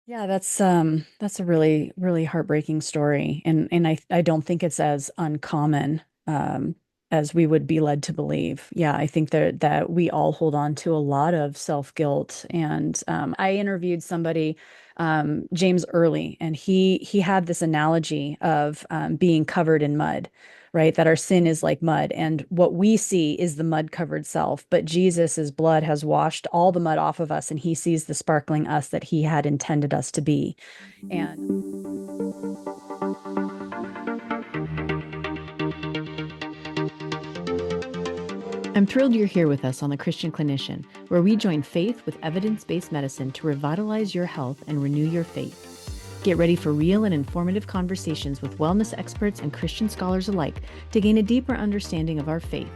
Yeah, that's a really, really heartbreaking story. And I don't think it's as uncommon as we would be led to believe. Yeah, I think that we all hold on to a lot of self-guilt. And I interviewed somebody, James Early, and he had this analogy of being covered in mud, right? That our sin is like mud, and what we see is the mud-covered self. But Jesus's blood has washed all the mud off of us, and he sees the sparkling us that he had intended us to be. And I'm thrilled you're here with us on The Christian Clinician, where we join faith with evidence based medicine to revitalize your health and renew your faith. Get ready for real and informative conversations with wellness experts and Christian scholars alike to gain a deeper understanding of our faith,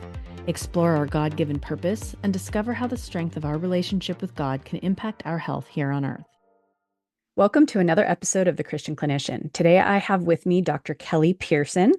explore our God given purpose, and discover how the strength of our relationship with God can impact our health here on earth. Welcome to another episode of The Christian Clinician. Today I have with me Dr. Kelly Pearson,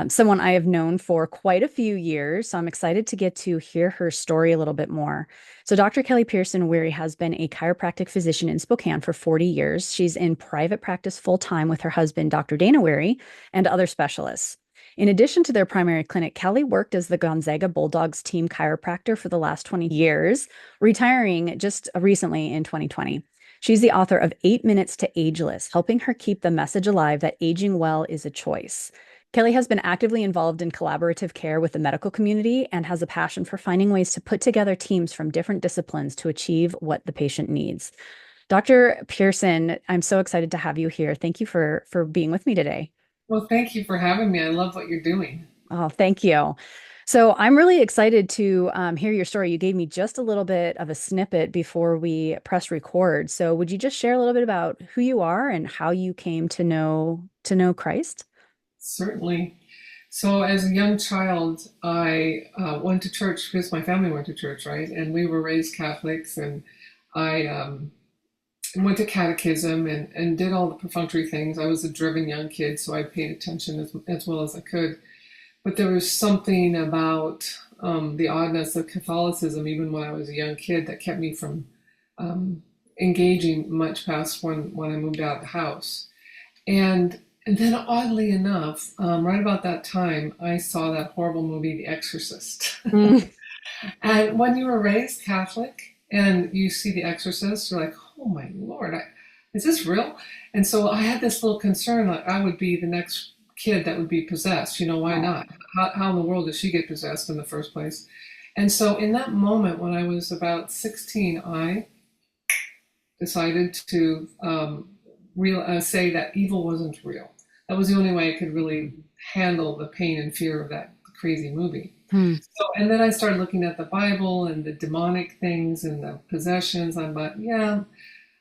someone I have known for quite a few years. So I'm excited to get to hear her story a little bit more. So Dr. Kelly Pearson Weary has been a chiropractic physician in Spokane for 40 years. She's in private practice full time with her husband, Dr. Dana Weary, and other specialists. In addition to their primary clinic, Kelly worked as the Gonzaga Bulldogs team chiropractor for the last 20 years, retiring just recently in 2020. She's the author of 8 Minutes to Ageless, helping her keep the message alive that aging well is a choice. Kelly has been actively involved in collaborative care with the medical community and has a passion for finding ways to put together teams from different disciplines to achieve what the patient needs. Dr. Pearson, I'm so excited to have you here. Thank you for being with me today. Well, thank you for having me. I love what you're doing. Oh, thank you. So I'm really excited to hear your story. You gave me just a little bit of a snippet before we press record. So would you just share a little bit about who you are and how you came to know Christ? Certainly. So, as a young child, I went to church because my family went to church, right? And we were raised Catholics, and I went to catechism and did all the perfunctory things. I was a driven young kid, so I paid attention as well as I could. But there was something about the oddness of Catholicism, even when I was a young kid, that kept me from um, engaging much past when I moved out of the house. And then, oddly enough, right about that time, I saw that horrible movie, The Exorcist. Mm. And when you were raised Catholic and you see The Exorcist, you're like, oh my Lord, is this real? And so I had this little concern, like I would be the next kid that would be possessed. Why Oh, not? How in the world did she get possessed in the first place? And so in that moment, when I was about 16, I decided to say that evil wasn't real. That was the only way I could really handle the pain and fear of that crazy movie. hmm. So, and then I started looking at the Bible and the demonic things and the possessions. I'm like, yeah,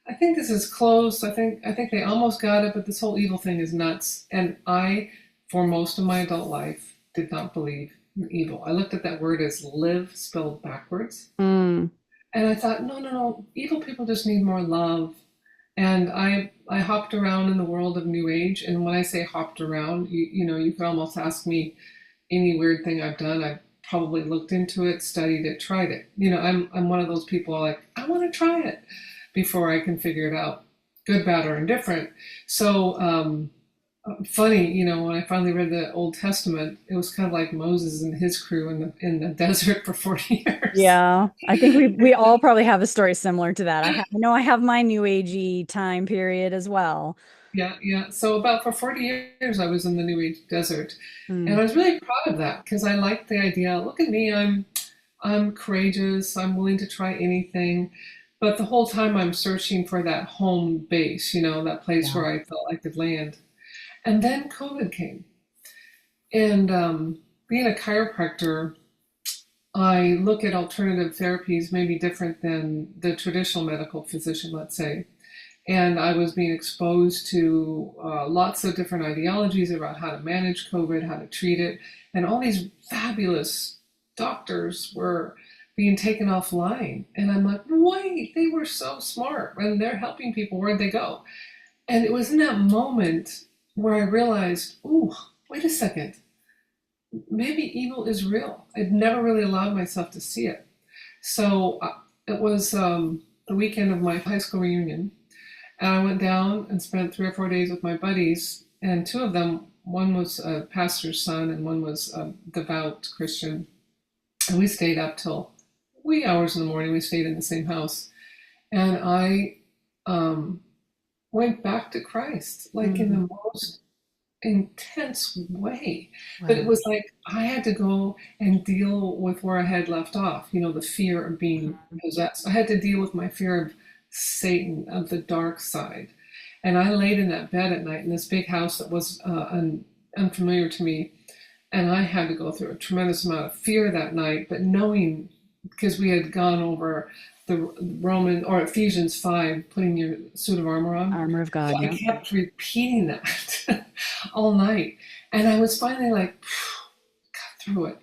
I think this is close. I think they almost got it, but this whole evil thing is nuts. And I, for most of my adult life, did not believe in evil. I looked at that word as live spelled backwards. Mm. And I thought, no, no, no, evil people just need more love. And I hopped around in the world of New Age. And when I say hopped around, you could almost ask me any weird thing I've done. I've probably looked into it, studied it, tried it. I'm one of those people like, I want to try it before I can figure it out, good, bad, or indifferent. So funny, when I finally read the Old Testament, it was kind of like Moses and his crew in the desert for 40 years. Yeah, I think we all probably have a story similar to that. I know I have my new agey time period as well. Yeah, yeah. So about for 40 years, I was in the New Age desert, and Mm. I was really proud of that because I liked the idea. Look at me, I'm courageous. I'm willing to try anything, but the whole time I'm searching for that home base, that place Yeah. where I felt I could land. And then COVID came, and being a chiropractor, I look at alternative therapies maybe different than the traditional medical physician, let's say. And I was being exposed to lots of different ideologies about how to manage COVID, how to treat it, and all these fabulous doctors were being taken offline. And I'm like, wait, they were so smart and they're helping people. Where'd they go? And it was in that moment where I realized, ooh, wait a second, maybe evil is real. I'd never really allowed myself to see it. So it was the weekend of my high school reunion, And I went down and spent 3 or 4 days with my buddies, and two of them, one was a pastor's son and one was a devout Christian. And we stayed up till wee hours in the morning. We stayed in the same house. And I um, went back to Christ, like in Mm. the most intense way. But it Wow. was like I had to go and deal with where I had left off, the fear of being possessed. I had to deal with my fear of Satan, of the dark side. And I laid in that bed at night in this big house that was unfamiliar to me. And I had to go through a tremendous amount of fear that night, but knowing, because we had gone over the Roman or Ephesians 5, putting your suit of armor on. Armor of So God. I Yeah. kept repeating that all night. And I was finally like, got through it.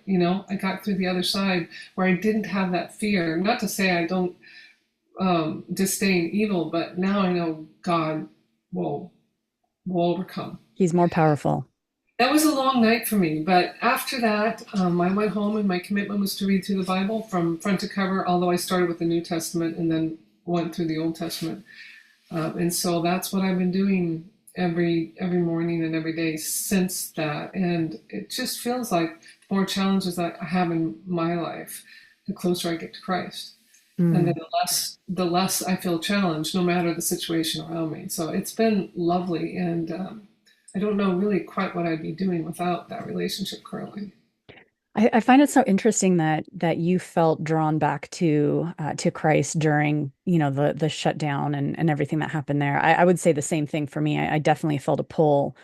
I got through the other side where I didn't have that fear. Not to say I don't disdain evil, but now I know God will overcome. He's more powerful. That was a long night for me, but after that, I went home and my commitment was to read through the Bible from front to cover, although I started with the New Testament and then went through the Old Testament. And so that's what I've been doing every morning and every day since that. And it just feels like the more challenges that I have in my life, the closer I get to Christ. And then Mm. the less I feel challenged, no matter the situation around me. So it's been lovely, and I don't know really quite what I'd be doing without that relationship currently. I find it so interesting that you felt drawn back to Christ during, the shutdown and everything that happened there. I would say the same thing for me. I definitely felt a pull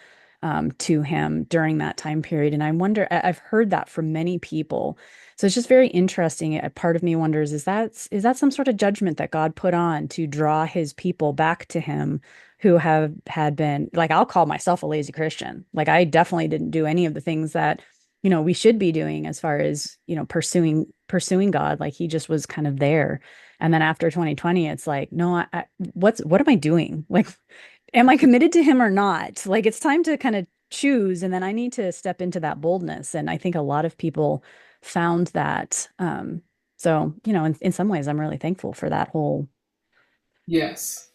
to him during that time period. And I wonder, I've heard that from many people. So it's just very interesting. A part of me wonders, is that some sort of judgment that God put on to draw his people back to him who have had been, like, I'll call myself a lazy Christian. Like, I definitely didn't do any of the things that we should be doing as far as, pursuing God. Like, he just was kind of there. And then after 2020, it's like, no, what am I doing? Like, am I committed to him or not? Like, it's time to kind of choose. And then I need to step into that boldness. And I think a lot of people found that. So, in some ways, I'm really thankful for that whole, Yes,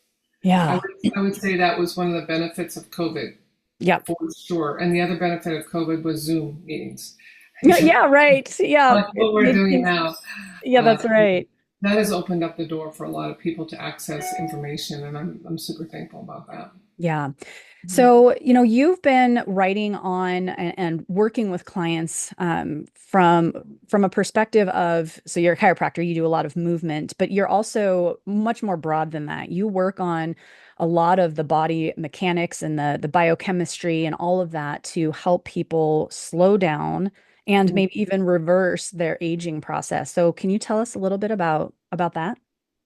I yeah. would I would say that was one of the benefits of COVID Yep. for sure. And the other benefit of COVID was Zoom meetings. Yeah, yeah, right. Yeah. Like It what we're made doing things, now. yeah, Uh, that's right. that has opened up the door for a lot of people to access information, and I'm super thankful about that. Yeah. Mhm. So, you've been writing on and working with clients from a perspective of, so you're a chiropractor, you do a lot of movement, but you're also much more broad than that. You work on a lot of the body mechanics and the biochemistry and all of that to help people slow down and maybe even reverse their aging process. So, can you tell us a little bit about that?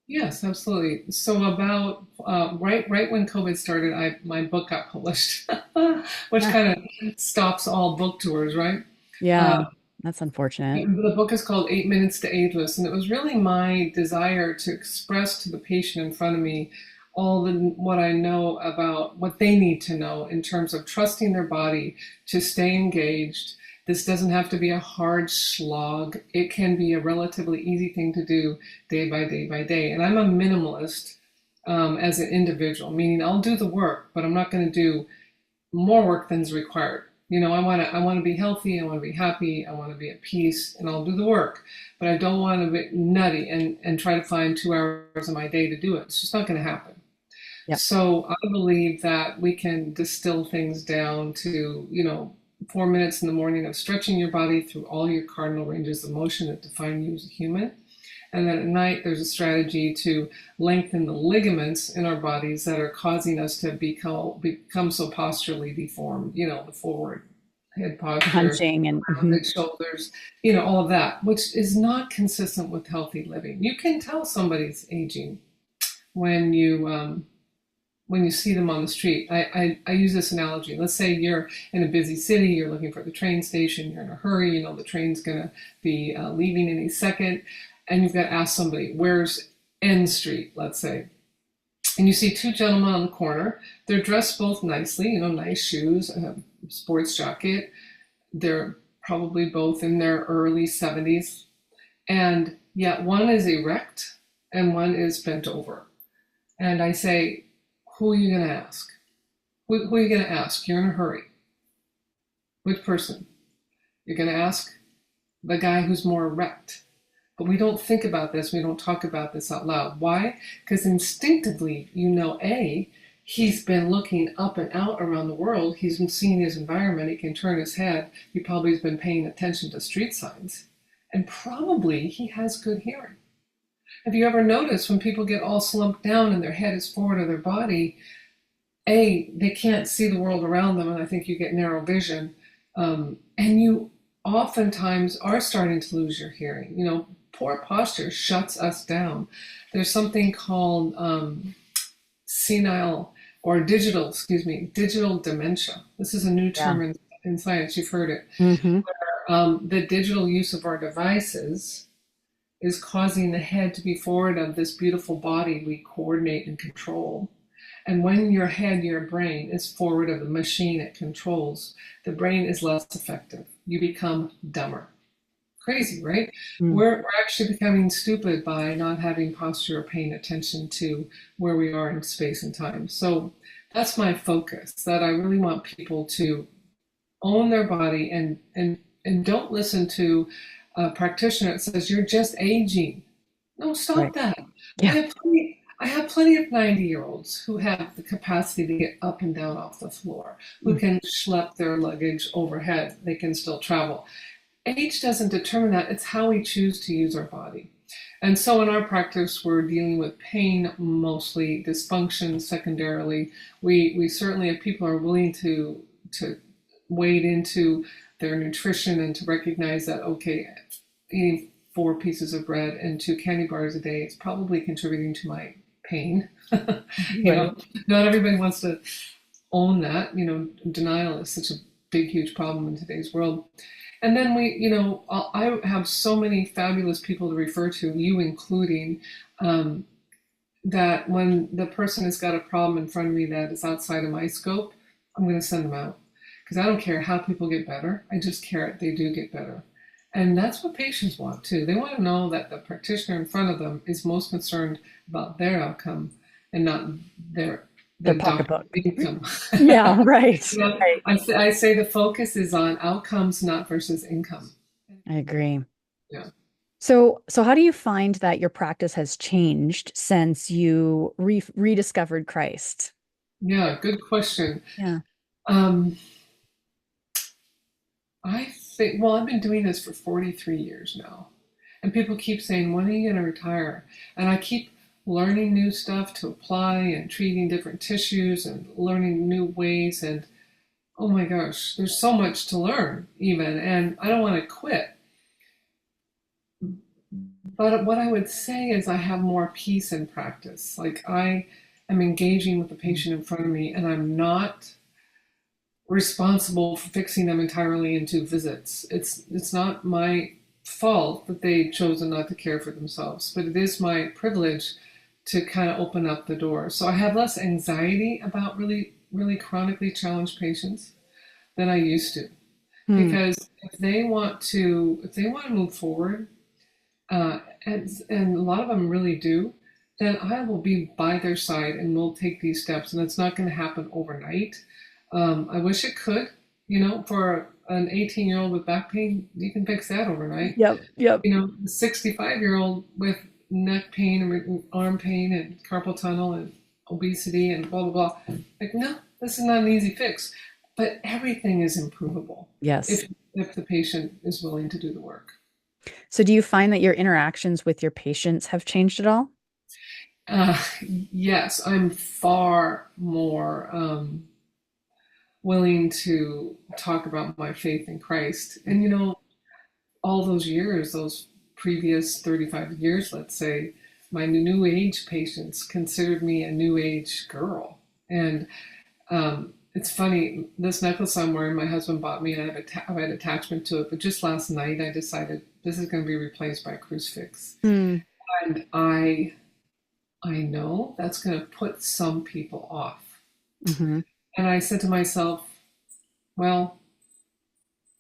Yes, absolutely. So about right when COVID started, my book got published, which Yeah. kind of stops all book tours, right? Uh, Yeah, that's unfortunate. the book is called 8 Minutes to Ageless, and it was really my desire to express to the patient in front of me what I know about what they need to know in terms of trusting their body to stay engaged. This doesn't have to be a hard slog. It can be a relatively easy thing to do day by day by day. And I'm a minimalist as an individual, meaning I'll do the work, but I'm not going to do more work than is required. I want to be healthy, I want to be happy, I want to be at peace, and I'll do the work. But I don't want to be nutty and try to find 2 hours of my day to do it. It's just not going to happen. Yep. So I believe that we can distill things down to, 4 minutes in the morning of stretching your body through all your cardinal ranges of motion that define you as a human. And then at night, there's a strategy to lengthen the ligaments in our bodies that are causing us to become so posturally deformed, the forward head posture, Hunching and rounded shoulders, all of that, which is not consistent with healthy living. You can tell somebody's aging when you see them on the street. I use this analogy. Let's say you're in a busy city, you're looking for the train station, you're in a hurry, the train's going to be leaving any second, and you've got to ask somebody, where's N Street, let's say. And you see two gentlemen on the corner. They're dressed both nicely, nice shoes, a sports jacket. They're probably both in their early 70s. And yet one is erect and one is bent over. And I say, who are you going to ask? Who are you going to ask? You're in a hurry. Which person? You're going to ask the guy who's more erect. But we don't think about this. We don't talk about this out loud. Why? Because instinctively, A, he's been looking up and out around the world. He's been seeing his environment. He can turn his head. He probably has been paying attention to street signs. And probably he has good hearing. Have you ever noticed when people get all slumped down and their head is forward of their body, A, they can't see the world around them, and I think you get narrow vision. And you oftentimes are starting to lose your hearing. Poor posture shuts us down. There's something called senile or digital dementia. This is a new term in science. You've heard it. Mm-hmm. Where, the digital use of our devices is causing the head to be forward of this beautiful body we coordinate and control. And when your head, your brain, is forward of the machine it controls, the brain is less effective. You become dumber. Crazy, right? We're actually becoming stupid by not having posture or paying attention to where we are in space and time. So that's my focus, that I really want people to own their body and don't listen to a practitioner that says, you're just aging. No, stop that. Yeah. I have plenty of 90-year-olds who have the capacity to get up and down off the floor, who can schlep their luggage overhead. They can still travel. Age doesn't determine that. It's how we choose to use our body. And so in our practice, we're dealing with pain mostly, dysfunction secondarily. We certainly, if people are willing to wade into their nutrition and to recognize that, okay, eating 4 pieces of bread and 2 candy bars a day is probably contributing to my pain. Not everybody wants to own that. Denial is such a big, huge problem in today's world. And then I have so many fabulous people to refer to, you including, that when the person has got a problem in front of me that is outside of my scope, I'm going to send them out. Because I don't care how people get better. I just care they do get better. And that's what patients want too. They want to know that the practitioner in front of them is most concerned about their outcome and not their pocketbook income. Yeah, right. Right. I say the focus is on outcomes, not versus income. I agree. Yeah. So how do you find that your practice has changed since you rediscovered Christ? Yeah, good question. Yeah. I think, well, I've been doing this for 43 years now. And people keep saying, when are you going to retire? And I keep learning new stuff to apply and treating different tissues and learning new ways. And oh my gosh, there's so much to learn even. And I don't want to quit. But what I would say is I have more peace in practice. Like I am engaging with the patient in front of me and I'm not responsible for fixing them entirely in 2 visits. It's not my fault that they've chosen not to care for themselves, but it is my privilege to kind of open up the door. So I have less anxiety about really, really chronically challenged patients than I used to. Because if they want to move forward, and a lot of them really do, then I will be by their side and we'll take these steps. And it's not going to happen overnight. I wish it could, for an 18-year-old with back pain, you can fix that overnight. Yep. A 65-year-old with neck pain and arm pain and carpal tunnel and obesity and blah, blah, blah. Like, no, this is not an easy fix. But everything is improvable. Yes. If the patient is willing to do the work. So do you find that your interactions with your patients have changed at all? Yes, I'm far more willing to talk about my faith in Christ. And all those years, those previous 35 years, let's say, my new age patients considered me a new age girl. And it's funny, this necklace I'm wearing, my husband bought me and I've had attachment to it. But just last night, I decided this is going to be replaced by a crucifix. And I know that's going to put some people off. And I said to myself, well,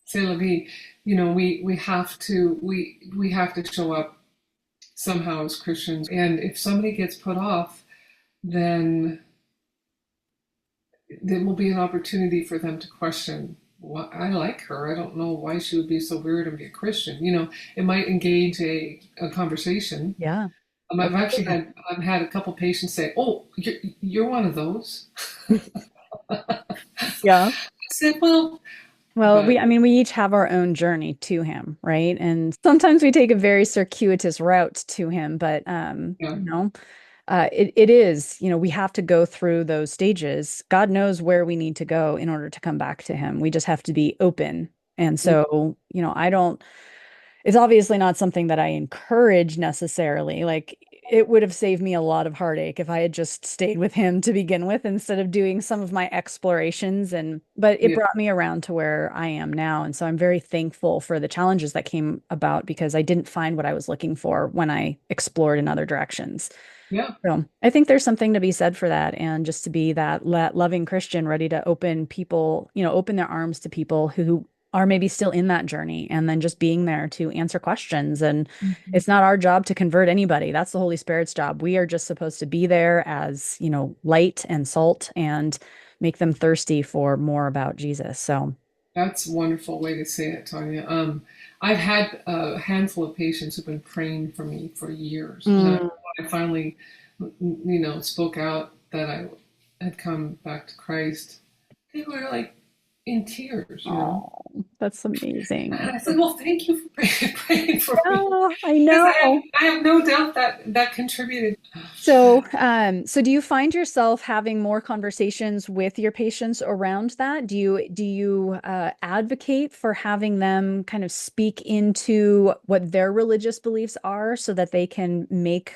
c'est la vie. We have to show up somehow as Christians. And if somebody gets put off, then there will be an opportunity for them to question, what, I like her. I don't know why she would be so weird and be a Christian. It might engage a conversation. Yeah, I've actually absolutely. had a couple patients say, "Oh, you're one of those." Yeah. I said, "Well, Well, but I mean, we each have our own journey to him, right? And sometimes we take a very circuitous route to him, but yeah, it is, we have to go through those stages. God knows where we need to go in order to come back to him. We just have to be open. And yeah, so, I don't, it's obviously not something that I encourage necessarily. Like it would have saved me a lot of heartache if I had just stayed with him to begin with instead of doing some of my explorations but it yeah, brought me around to where I am now. And so I'm very thankful for the challenges that came about because I didn't find what I was looking for when I explored in other directions. yeah, So I think there's something to be said for that, and just to be that loving Christian ready to open people, open their arms to people who are maybe still in that journey, and then just being there to answer questions. And mhm, it's not our job to convert anybody. That's the Holy Spirit's job. We are just supposed to be there as, light and salt and make them thirsty for more about Jesus. So, that's a wonderful way to say it, Tanya. I've had a handful of patients who've been praying for me for years, and then mm, when I finally, spoke out that I had come back to Christ. They were like in tears. oh, that's amazing. And I said, "Well, thank you for praying for me, Yeah, I because know. I have no doubt that that contributed." So do you find yourself having more conversations with your patients around that? Do you advocate for having them kind of speak into what their religious beliefs are so that they can make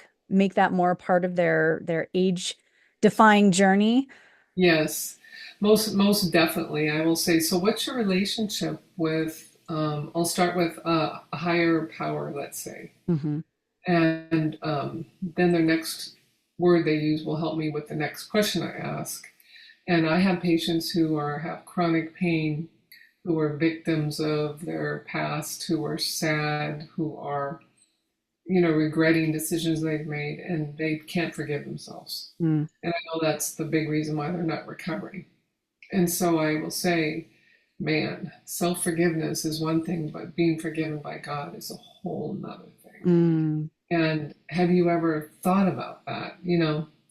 that more a part of their age defying journey? Yes, most definitely. I will say. So, what's your relationship with? I'll start with a higher power, let's say, Hmm. and then their next word they use will help me with the next question I ask. And I have patients who have chronic pain, who are victims of their past, who are sad, who are regretting decisions they've made, and they can't forgive themselves. Mm. And I know that's the big reason why they're not recovering. And so I will say, man, self forgiveness is one thing, but being forgiven by God is a whole nother thing. Mm. And have you ever thought about that?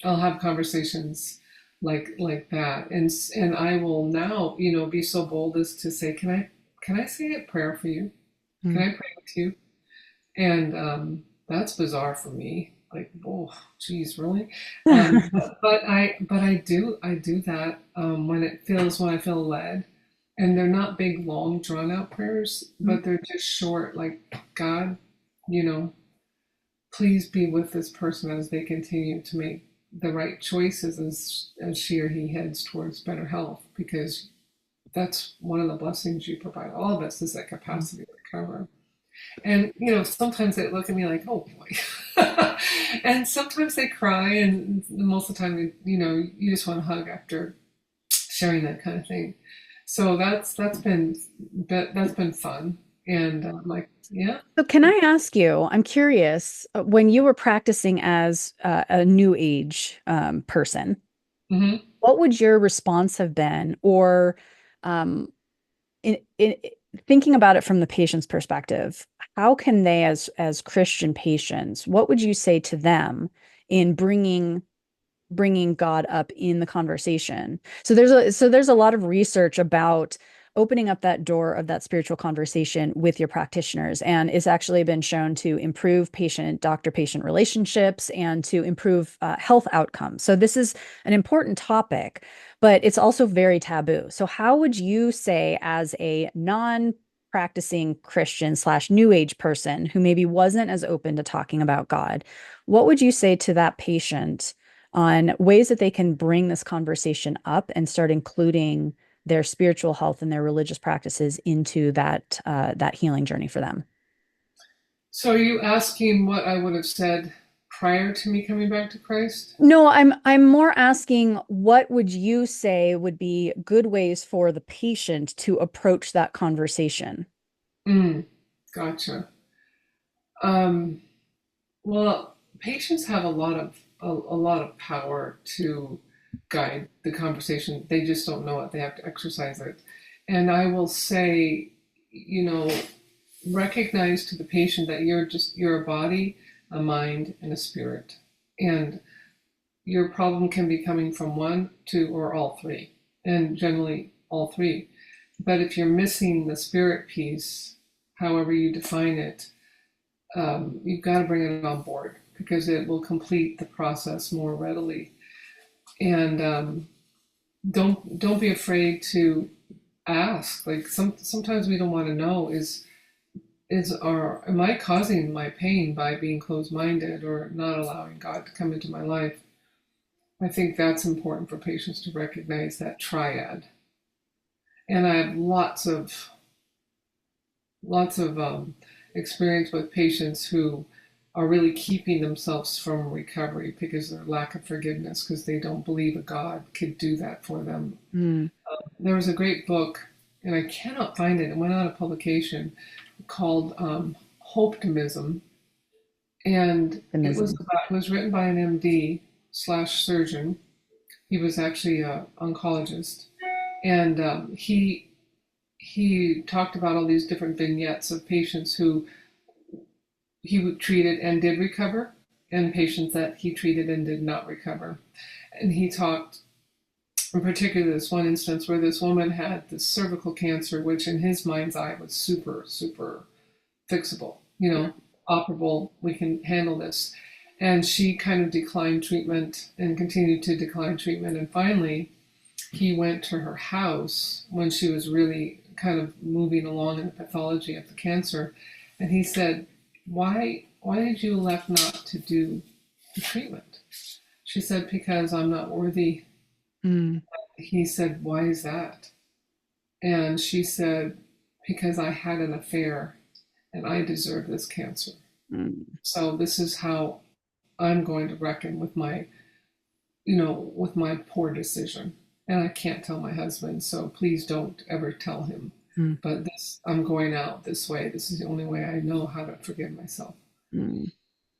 I'll have conversations like that, and I will now, be so bold as to say, can I say a prayer for you? Can Mm. I pray with you? And that's bizarre for me. Like, oh, geez, really? But I do that when I feel led, and they're not big, long, drawn out prayers, but they're just short. Like, God, you know, please be with this person as they continue to make the right choices as she or he heads towards better health, because that's one of the blessings you provide all of us, is that capacity to recover. And sometimes they look at me like, "Oh boy," and sometimes they cry, and most of the time, you just want to hug after sharing that kind of thing. So that's been fun, and I'm like, yeah. So can I ask you, I'm curious, when you were practicing as a new age person, Hmm. what would your response have been? Or um, in thinking about it from the patient's perspective, how can they, as Christian patients, what would you say to them in bringing God up in the conversation? So there's a lot of research about opening up that door of that spiritual conversation with your practitioners, and it's actually been shown to improve doctor patient relationships and to improve health outcomes. So this is an important topic, but it's also very taboo. So how would you say, as a non practicing Christian slash new age person who maybe wasn't as open to talking about God, what would you say to that patient on ways that they can bring this conversation up and start including their spiritual health and their religious practices into that healing journey for them? So are you asking what I would have said prior to me coming back to Christ? No, I'm more asking, what would you say would be good ways for the patient to approach that conversation? Mm, gotcha. Um, well, patients have a lot of power to guide the conversation. They just don't know it. They have to exercise it. And I will say, you know, recognize to the patient that you're a body, a mind, and a spirit. And your problem can be coming from one, two, or all three, and generally all three. But if you're missing the spirit piece, however you define it, you've got to bring it on board because it will complete the process more readily. And don't be afraid to ask. Like sometimes we don't want to know am I causing my pain by being closed-minded or not allowing God to come into my life? I think that's important for patients to recognize that triad. And I have lots of experience with patients who are really keeping themselves from recovery because of their lack of forgiveness, because they don't believe a God could do that for them. Mm. There was a great book, and I cannot find it. It went out of publication called Hopetimism, and Optimism. it was written by an MD slash surgeon. He was actually an oncologist, and he talked about all these different vignettes of patients who he treated and did recover, and patients that he treated and did not recover. And he talked in particular this one instance where this woman had this cervical cancer, which in his mind's eye was super, super fixable, operable, we can handle this. And she kind of declined treatment and continued to decline treatment. And finally, he went to her house when she was really kind of moving along in the pathology of the cancer. And he said, why did you elect not to do the treatment? She said, because I'm not worthy. Mm. He said, why is that? And she said, because I had an affair and I deserve this cancer. Mm. So this is how I'm going to reckon with with my poor decision. And I can't tell my husband, so please don't ever tell him. Mm. But I'm going out this way. This is the only way I know how to forgive myself. Mm.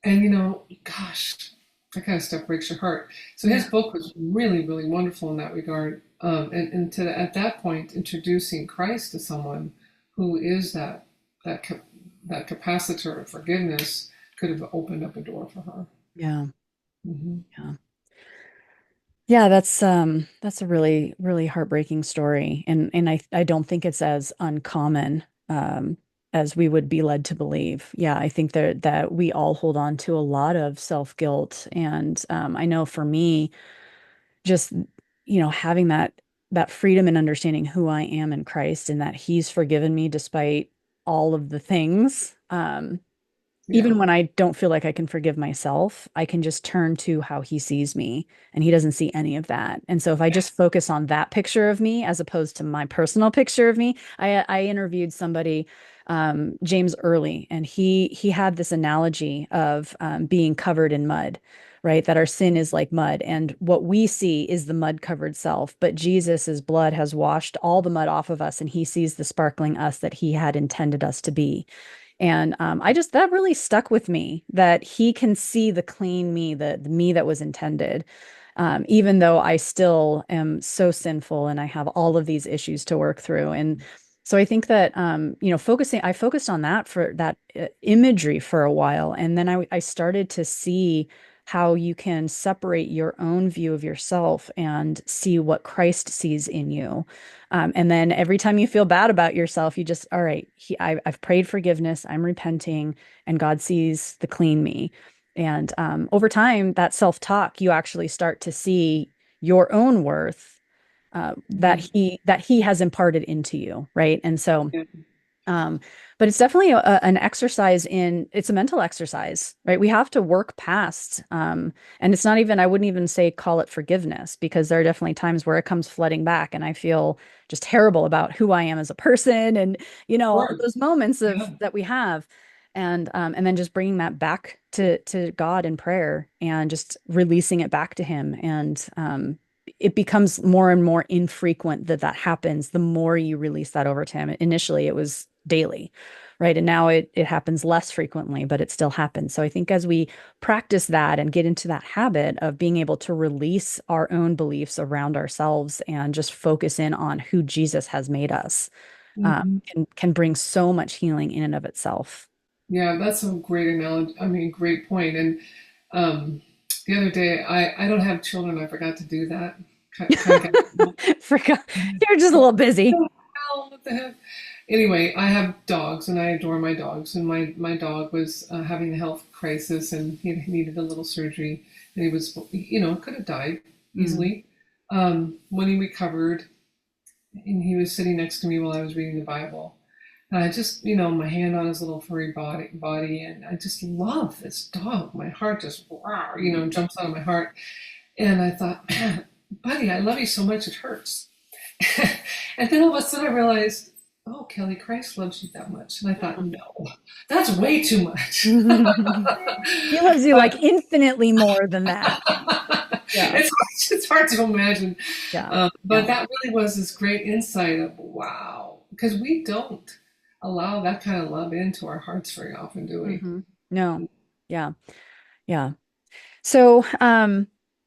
And gosh, that kind of stuff breaks your heart. So his book was really, really wonderful in that regard. At that point, introducing Christ to someone who is that capacitor of forgiveness could have opened up a door for her. Yeah. Mm-hmm. Yeah. Yeah, that's a really, really heartbreaking story. And I don't think it's as uncommon as we would be led to believe. Yeah, I think that we all hold on to a lot of self-guilt. And I know for me, just having that freedom and understanding who I am in Christ and that He's forgiven me despite all of the things. Yeah. Even when I don't feel like I can forgive myself, I can just turn to how he sees me, and he doesn't see any of that. And so if I just focus on that picture of me as opposed to my personal picture of me, I interviewed somebody, James Early, and he had this analogy of being covered in mud, right? That our sin is like mud, and what we see is the mud covered self, but Jesus's blood has washed all the mud off of us, and he sees the sparkling us that he had intended us to be. And that really stuck with me that he can see the clean me, the me that was intended, even though I still am so sinful and I have all of these issues to work through. And so I think that, I focused on that for that imagery for a while. And then I started to see how you can separate your own view of yourself and see what Christ sees in you. And then every time you feel bad about yourself, you just, all right, I've prayed forgiveness, I'm repenting, and God sees the clean me. And over time, that self-talk, you actually start to see your own worth that Mm-hmm. he has imparted into you, right? And so Yeah. um, but it's definitely an exercise it's a mental exercise, right? We have to work past, and it's not even, I wouldn't even say call it forgiveness, because there are definitely times where it comes flooding back and I feel just terrible about who I am as a person and, Of all course. those moments of Yeah. that we have. And then just bringing that back to God in prayer and just releasing it back to him. And, it becomes more and more infrequent that happens the more you release that over to him. Initially, it was daily. right? And now it happens less frequently, but it still happens. So I think as we practice that and get into that habit of being able to release our own beliefs around ourselves and just focus in on who Jesus has made us, Hmm. can bring so much healing in and of itself. Yeah, that's a great analogy. I mean, great point. And um, the other day, I don't have children. I forgot to do that. Kind of got. Forgot you're just a little busy. Hell, what the heck? Anyway, I have dogs and I adore my dogs. And my dog was having a health crisis and he needed a little surgery. And he was, could have died Mm. easily. When he recovered, and he was sitting next to me while I was reading the Bible. And I just, my hand on his little furry body, and I just love this dog. My heart just, wow, jumps out of my heart. And I thought, man, buddy, I love you so much it hurts. And then all of a sudden I realized, oh, Kelly, Christ loves you that much. And I thought, no, that's way too much. He loves you like But infinitely more than that. Yeah. it's hard to imagine. Yeah. But Yeah. that really was this great insight of, wow, because we don't allow that kind of love into our hearts very often, do we? No. Yeah. Yeah. So,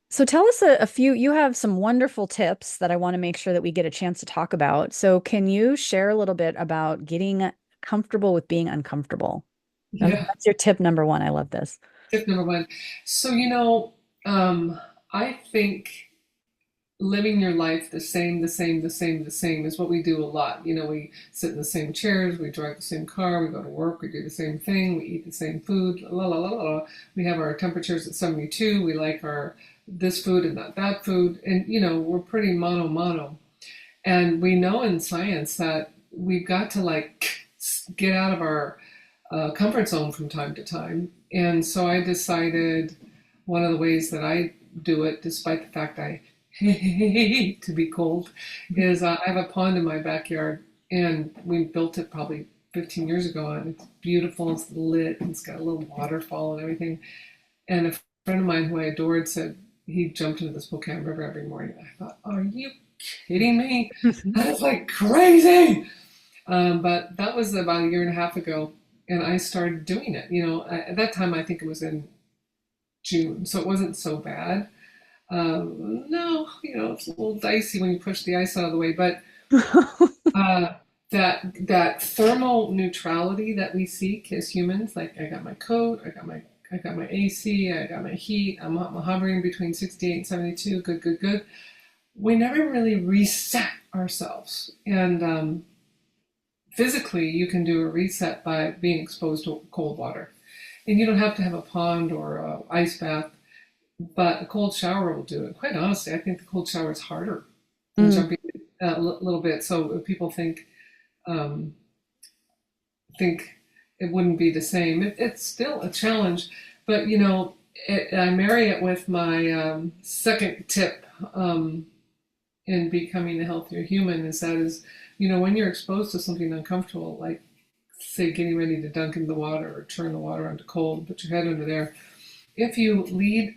so tell us a few, you have some wonderful tips that I want to make sure that we get a chance to talk about. So can you share a little bit about getting comfortable with being uncomfortable? Yeah. That's your tip number one. I love this. Tip number one. So, I think living your life the same is what we do a lot. We sit in the same chairs, we drive the same car, we go to work, we do the same thing, we eat the same food, la la la la la. We have our temperatures at 72, we like our this food and not that food, and we're pretty mono. And we know in science that we've got to like get out of our comfort zone from time to time. And so I decided one of the ways that I do it, despite the fact I hate to be cold, is I have a pond in my backyard, and we built it probably 15 years ago, and it's beautiful. It's lit, and it's got a little waterfall and everything. And a friend of mine who I adored said he jumped into the Spokane River every morning. I thought, are you kidding me? That is like crazy. But that was about a year and a half ago, and I started doing it. At that time, I think it was in June, so it wasn't so bad. No, it's a little dicey when you push the ice out of the way, but uh, that thermal neutrality that we seek as humans, like I got my coat, I got my AC, I got my heat, I'm hovering between 68 and 72, good, good, good. We never really reset ourselves, and physically, you can do a reset by being exposed to cold water, and you don't have to have a pond or a ice bath. But a cold shower will do it. Quite honestly, I think the cold shower is harder than Mm, jumping a little bit. So if people um, think it wouldn't be the same, it's still a challenge. But I marry it with my second tip in becoming a healthier human. When you're exposed to something uncomfortable, like say getting ready to dunk in the water or turn the water onto cold, put your head under there. If you lead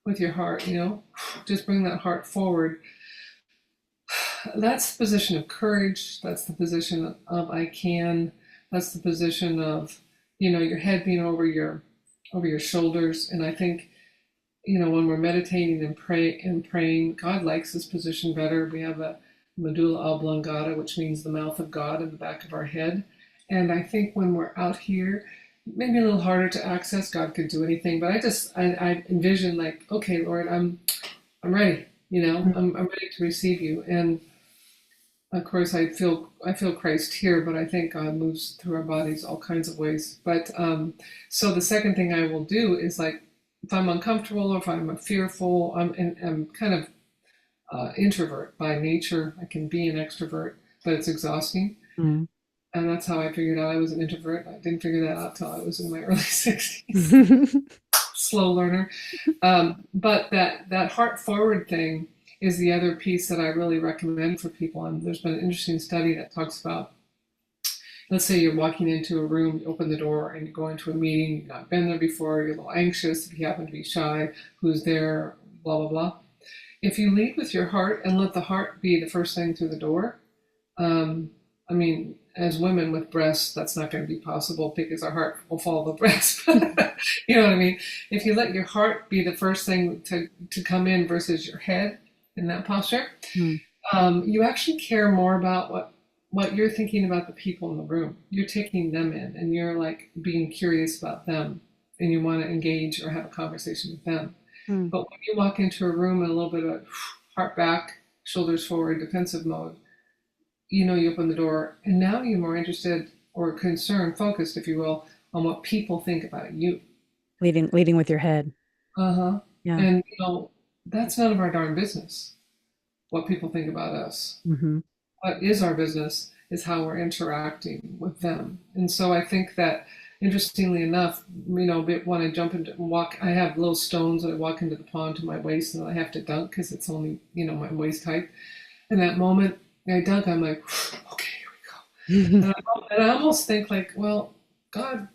with your heart, just bring that heart forward. That's the position of courage. That's the position of I can. That's the position of, your head being over your shoulders. And I think, when we're meditating and praying, God likes this position better. We have a medulla oblongata, which means the mouth of God in the back of our head. And I think when we're out here, maybe a little harder to access. God could do anything, but I envision like, okay, Lord, I'm ready. I'm ready to receive you. And of course, I feel Christ here, but I think God moves through our bodies all kinds of ways. But so the second thing I will do is like, if I'm uncomfortable or if I'm fearful, I'm kind of introvert by nature. I can be an extrovert, but it's exhausting. mm. And that's how I figured out I was an introvert. I didn't figure that out till I was in my early 60s. Slow learner. But that heart forward thing is the other piece that I really recommend for people. And there's been an interesting study that talks about, let's say you're walking into a room, you open the door and you go into a meeting, you've not been there before, you're a little anxious, if you happen to be shy, who's there, blah, blah, blah. If you lead with your heart and let the heart be the first thing through the door, I mean, as women with breasts, that's not going to be possible because our heart will follow the breast. You know what I mean? If you let your heart be the first thing to come in versus your head in that posture, Mm. you actually care more about what you're thinking about the people in the room. You're taking them in, and you're like being curious about them, and you want to engage or have a conversation with them. Mm. But when you walk into a room in a little bit of heart back, shoulders forward, defensive mode, you open the door, and now you're more interested or concerned, focused, if you will, on what people think about you. Leading with your head. Uh-huh. Yeah. And that's none of our darn business what people think about us. Hmm. What is our business is how we're interacting with them. And so I think that, interestingly enough, when I jump into and walk, I have little stones that I walk into the pond to my waist, and I have to dunk because it's only my waist height. And that moment I dunk, I'm like, okay, here we go. And I almost think like, well, God,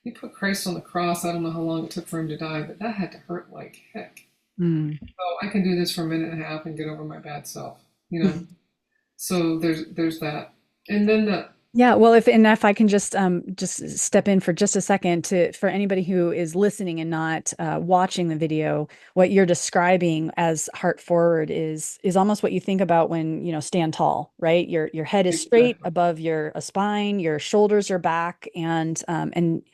you put Christ on the cross. I don't know how long it took for him to die, but that had to hurt like heck. Mm. So I can do this for a minute and a half and get over my bad self, you know. So there's that, and then the Yeah, well, if I can just step in for just a second to for anybody who is listening and not watching the video, what you're describing as heart forward is almost what you think about when stand tall, right? Your head is straight exactly. above your spine, your shoulders are back, and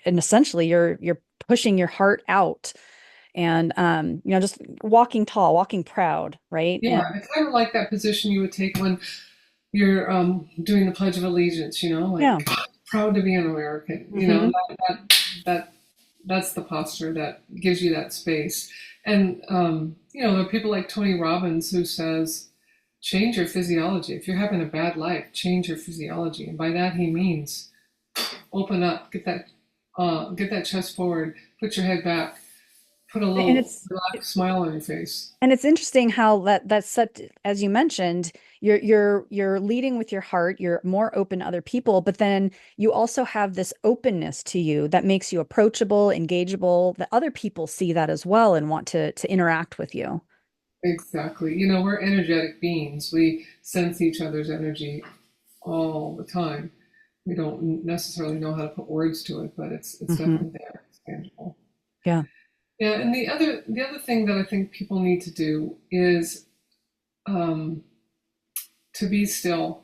essentially you're pushing your heart out, and just walking tall, walking proud, right? Yeah, And it's kind of like that position you would take when you're doing the Pledge of Allegiance, yeah. like proud to be an American. Hmm. That that's the posture that gives you that space. And there are people like Tony Robbins who says, change your physiology. If you're having a bad life, change your physiology. And by that he means open up, get that chest forward, put your head back, put a And little it's relaxed smile on your face. And it's interesting how that's such, as you mentioned, you're leading with your heart, you're more open to other people, but then you also have this openness to you that makes you approachable, engageable, that other people see that as well and want to interact with you. Exactly. We're energetic beings. We sense each other's energy all the time. We don't necessarily know how to put words to it, but it's Hmm. definitely there. It's tangible. Yeah. Yeah, and the other thing that I think people need to do is um, to be still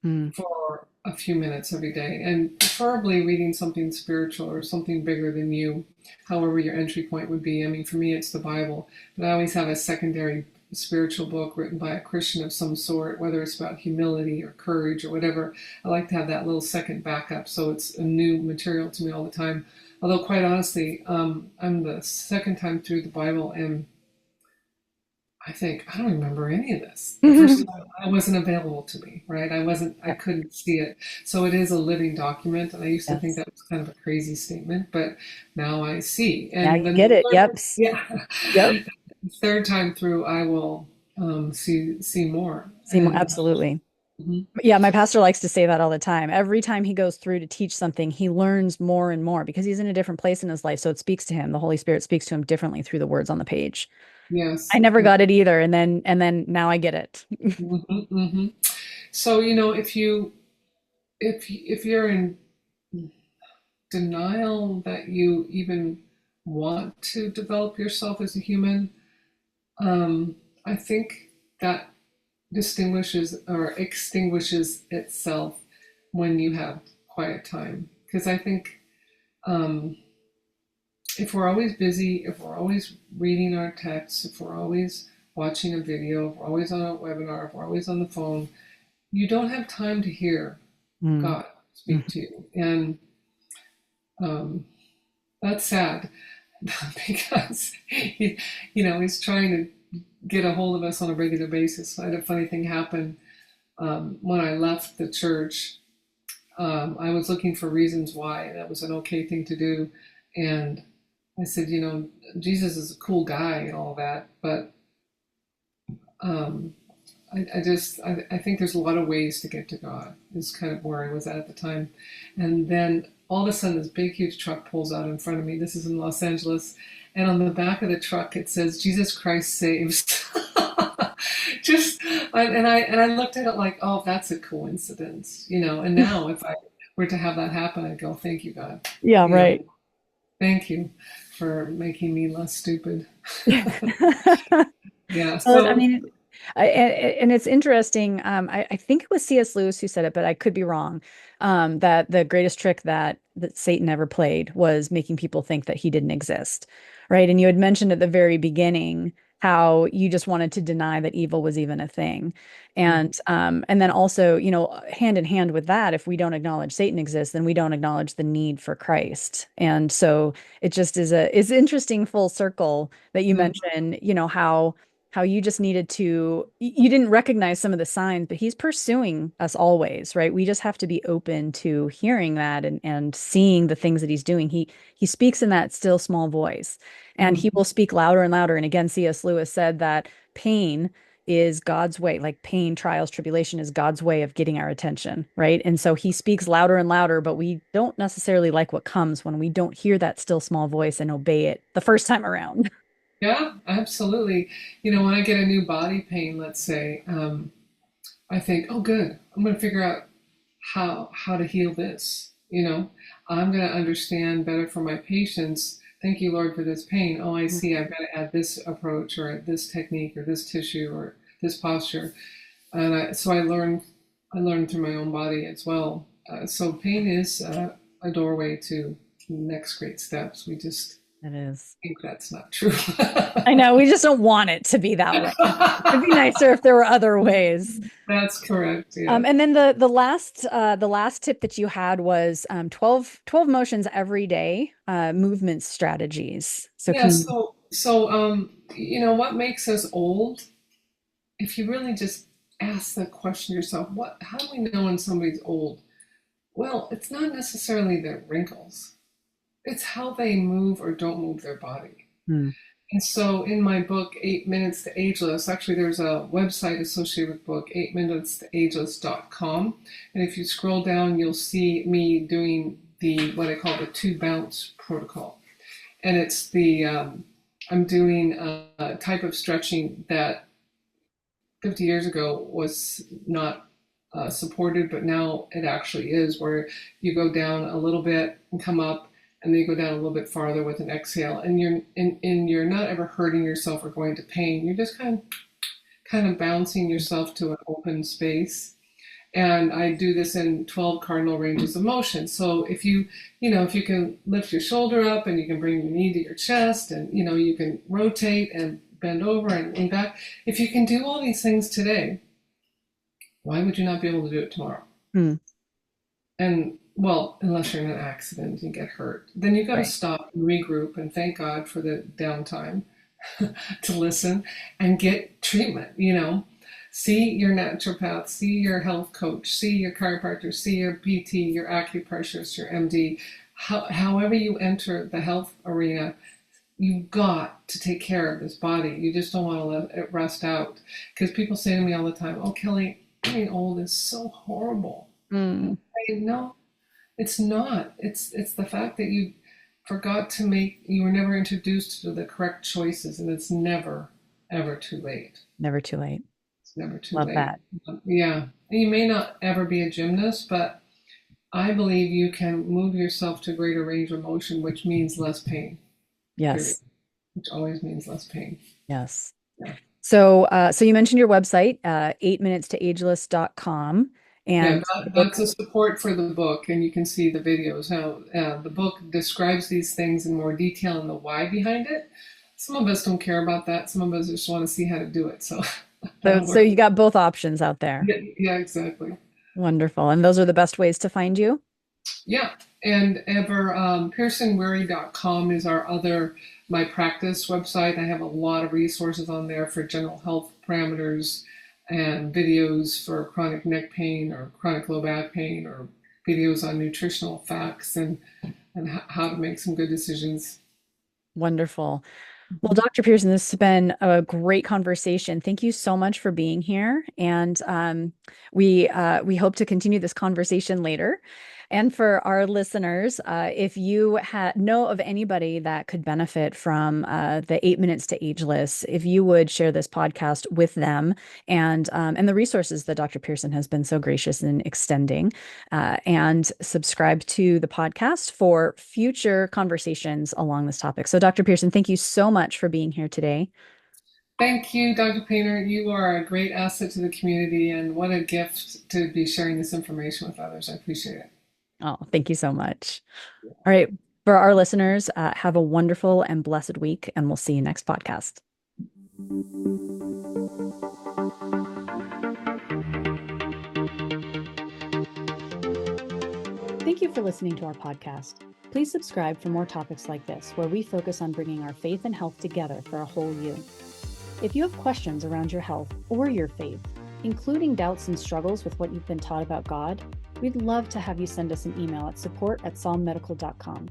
Mm. for a few minutes every day, and preferably reading something spiritual or something bigger than you, however your entry point would be. I mean, for me, it's the Bible, but I always have a secondary spiritual book written by a Christian of some sort, whether it's about humility or courage or whatever. I like to have that little second backup, so it's a new material to me all the time. Although, quite honestly, I'm the second time through the Bible, and I think I don't remember any of this. The first time it wasn't available to me, right? I Yeah. couldn't see it. So it is a living document. And I used to think Yes. that was kind of a crazy statement, but now I see. Now And you then get it. Yep. yeah, Yep. third time through, I will see more. Same, And absolutely. mhm, Yeah, my pastor likes to say that all the time. Every time he goes through to teach something, he learns more and more because he's in a different place in his life. So it speaks to him. The Holy Spirit speaks to him differently through the words on the page. I yes, never yeah, got it either, and then now I get it. hmm. So if you're in denial that you even want to develop yourself as a human, I think that distinguishes or extinguishes itself when you have quiet time. Because I think um, if we're always busy, if we're always reading our texts, if we're always watching a video, if we're always on a webinar, if we're always on the phone, you don't have time to hear Mm. God speak to you. And um, that's sad because he's trying to get a hold of us on a regular basis. I had a funny thing happen when I left the church. I was looking for reasons why that was an okay thing to do, and I said, Jesus is a cool guy and all that, but um, I think there's a lot of ways to get to God. Is kind of where I was at the time, and then all of a sudden this big huge truck pulls out in front of me. This is in Los Angeles, and on the back of the truck it says Jesus Christ saves. Just And I looked at it like, oh, that's a coincidence, And now, if I were to have that happen, I'd go, thank you, God, Yeah, you know, right. thank you for making me less stupid. Yeah. Well, I So mean, and it's interesting. I think it was C.S. Lewis who said it, but I could be wrong. That the greatest trick that Satan ever played was making people think that he didn't exist, right? And you had mentioned at the very beginning how you just wanted to deny that evil was even a thing, and then also, hand in hand with that, if we don't acknowledge Satan exists, then we don't acknowledge the need for Christ, and so it just is interesting full circle that you mm, mentioned, how you just needed to, you didn't recognize some of the signs, but he's pursuing us always, right? We just have to be open to hearing that and seeing the things that he's doing. He speaks in that still small voice, and mm, he will speak louder and louder. And again, C.S. Lewis said that pain is God's way, like pain, trials, tribulation is God's way of getting our attention, right? And so he speaks louder and louder, but we don't necessarily like what comes when we don't hear that still small voice and obey it the first time around. yeah, absolutely. When I get a new body pain, let's say, I think, oh, good, I'm going to figure out how to heal this. I'm going to understand better for my patients. Thank you, Lord, for this pain. Oh, I see. I've got to add this approach or this technique or this tissue or this posture. And so I learned through my own body as well. So pain is a doorway to next great steps. We just It is. think that's not true. I know, we just don't want it to be that way. It'd be nicer if there were other ways. That's correct. Yeah. And then the last tip that you had was 12 motions every day, movement strategies. So Yeah. can you? What makes us old? If you really just ask the question yourself, how do we know when somebody's old? Well, it's not necessarily their wrinkles. It's how they move or don't move their body. Hmm. And so in my book, 8 Minutes to Ageless, actually there's a website associated with the book, 8minutes to ageless.com. And if you scroll down, you'll see me doing what I call the 2 bounce protocol. And I'm doing a type of stretching that 50 years ago was not supported, but now it actually is, where you go down a little bit and come up, and then you go down a little bit farther with an exhale, and you're not ever hurting yourself or going to pain. You're just kind of bouncing yourself to an open space. And I do this in 12 cardinal ranges of motion. So if you can lift your shoulder up and you can bring your knee to your chest, and you can rotate and bend over and lean back. If you can do all these things today, why would you not be able to do it tomorrow? Hmm. And well, unless you're in an accident and get hurt, then you've got to Right. stop and regroup and thank God for the downtime to listen and get treatment. See your naturopath, see your health coach, see your chiropractor, see your PT, your acupressurist, your MD. However you enter the health arena, you've got to take care of this body. You just don't want to let it rust out. Because people say to me all the time, oh, Kelly, getting old is so horrible. Hmm. No, it's not. It's the fact that you were never introduced to the correct choices, and it's never, ever too late. Never too late. It's never too Love late. that. Yeah. You may not ever be a gymnast, but I believe you can move yourself to greater range of motion, which means less pain, period. Yes. Which always means less pain. Yes. Yeah. So you mentioned your website, 8minutes to ageless.com, Yeah, and the book. that's a support for the book, and you can see the videos. Now, the book describes these things in more detail and the why behind it. Some of us don't care about that. Some of us just want to see how to do it. So So, that'll so work. you got both options out there. Yeah, yeah, exactly. Wonderful. And those are the best ways to find you? Yeah, and pearsonweary.com is my practice website. I have a lot of resources on there for general health parameters and videos for chronic neck pain or chronic low back pain, or videos on nutritional facts and how to make some good decisions. Wonderful. Well, Dr. Pearson, this has been a great conversation. Thank you so much for being here. And we hope to continue this conversation later. And for our listeners, if you know of anybody that could benefit from the 8 Minutes to Ageless, if you would share this podcast with them and the resources that Dr. Pearson has been so gracious in extending, and subscribe to the podcast for future conversations along this topic. So, Dr. Pearson, thank you so much for being here today. Thank you, Dr. Paynter. You are a great asset to the community, and what a gift to be sharing this information with others. I appreciate it. Oh, thank you so much. All right. For our listeners, have a wonderful and blessed week, and we'll see you next podcast. Thank you for listening to our podcast. Please subscribe for more topics like this, where we focus on bringing our faith and health together for a whole you. If you have questions around your health or your faith, including doubts and struggles with what you've been taught about God, we'd love to have you send us an email at support@psalmmedical.com.